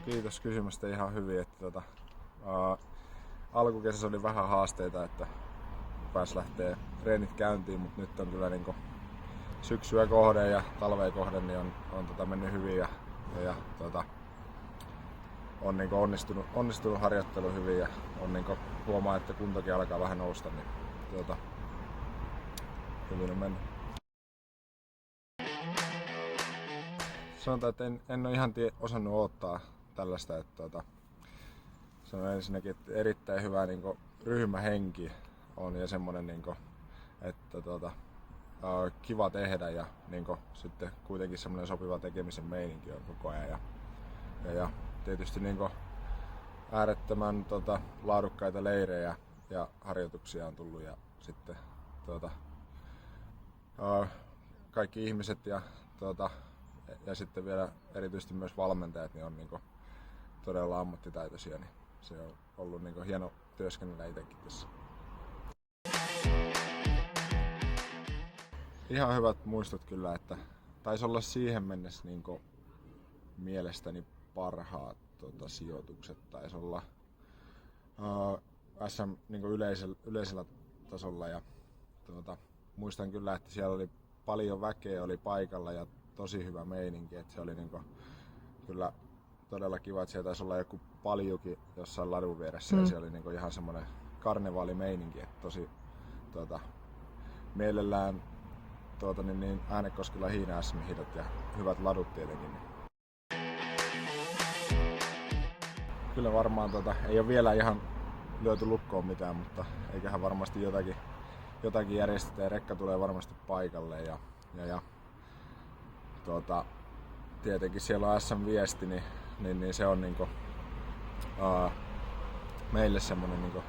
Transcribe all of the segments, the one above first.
Kiitos kysymästä ihan hyvin. Että alkukesässä oli vähän haasteita, että pääsi lähteä treenit käyntiin, mutta nyt on kyllä niinku syksyä kohden ja talvea kohden niin on mennyt hyvin ja on niinku onnistunut harjoittelu hyvin ja on niinku huomaa, että kuntokin alkaa vähän nousta, niin hyvin on mennyt. Sanotaan, että en ole ihan osannut odottaa tällaista, että se on ensinnäkin että erittäin hyvä niinku ryhmähenki on ja semmonen niinku, että kiva tehdä ja niinku sitten kuitenkin semmonen sopiva tekemisen meininki on koko ajan ja tietysti niinku äärettömän laadukkaita leirejä ja harjoituksia on tullut ja sitten kaikki ihmiset ja sitten vielä erityisesti myös valmentajat niin on niinku todella ammattitaitoisia, niin se on ollut niinku hieno työskennellä itsekin tässä. Ihan hyvät muistot kyllä, että taisi olla siihen mennessä niinku mielestäni parhaat sijoitukset. Taisi olla SM niinku yleisellä tasolla ja muistan kyllä, että siellä oli paljon väkeä oli paikalla ja tosi hyvä meininki, että se oli niinku kyllä todella kiva, että siellä taisi olla joku paljukin jossain ladun vieressä ja siellä oli niinku ihan semmoinen karnevaalimeininki, että tosi mielellään Äänekoskella Hiina SM-hiidot ja hyvät ladut tietenkin. Kyllä varmaan ei ole vielä ihan löyty lukkoon mitään, mutta eiköhän varmasti jotakin järjestetä ja rekka tulee varmasti paikalle ja tietenkin siellä on SM-viesti, niin se on niinku, meille semmonen niinku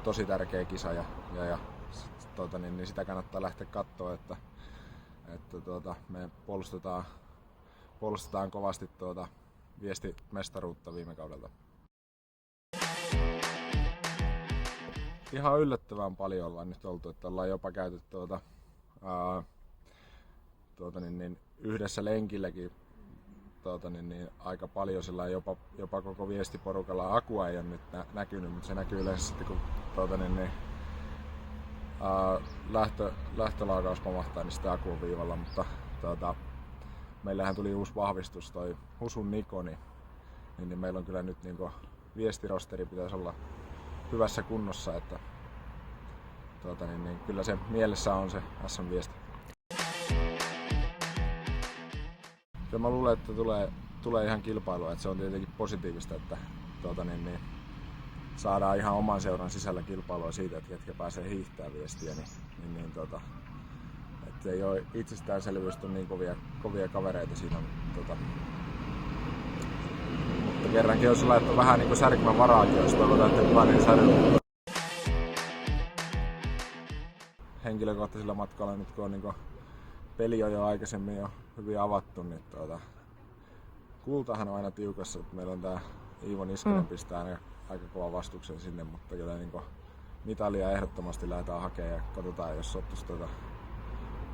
tosi tärkeä kisa ja niin sitä kannattaa lähteä katsoa, että me puolustetaan kovasti viestimestaruutta viime kaudelta. Ihan yllättävän paljon ollaan nyt oltu, että ollaan jopa käyty yhdessä lenkilläkin aika paljon jopa koko viestiporukalla. Akua ei ole nyt näkynyt, mutta se näkyy yleensä sitten kun lähtölaukaus pamahtaa, niin sitten Aku on viivalla, mutta meillähän tuli uusi vahvistus toi Husun Niko, niin meillä on kyllä nyt niinku viestirosteri pitäisi olla hyvässä kunnossa, että kyllä se mielessä on se SM-viesti. Kyllä mä luulen, että tulee ihan kilpailua, että se on tietenkin positiivista, että saadaan ihan oman seuran sisällä kilpailua siitä, että ketkä pääsee hiihtämään viestiä, että ei ole itsestäänselvyys, on niin kovia kavereita siinä. Mutta kerrankin jos laittaa vähän niin kuin särkimän varaakin, jos toivotaan, että hyvä niin särkimän. Henkilökohtaisilla matkalla nyt kun on niin peli on jo aikaisemmin jo hyvin avattu, niin kultahan on aina tiukassa, että meillä on tää Iivo Niskanen pistää aika kova vastuksen sinne, mutta kyllä niin mitalia ehdottomasti lähdetään hakemaan ja katsotaan, jos ottais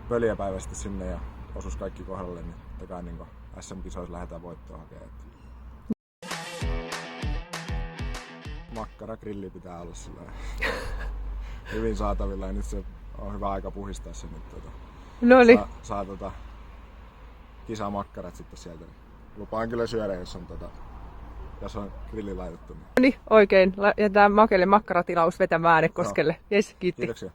pöliäpäivästi sinne ja osuis kaikki kohdalle, niin totta kai niin SM-kisoissa lähdetään voittoa hakemaan. Makkaragrilli pitää olla sillä hyvin saatavilla ja nyt se on hyvä aika puhistaa se nyt. Saa kisamakkarat sitten sieltä. Lupaan kyllä syödä, jos on grilli laitettu. Niin, oikein. Jätetään Makelle makkaratilaus vetämään Äänekoskelle. Jes, kiitti. Kiitoksia.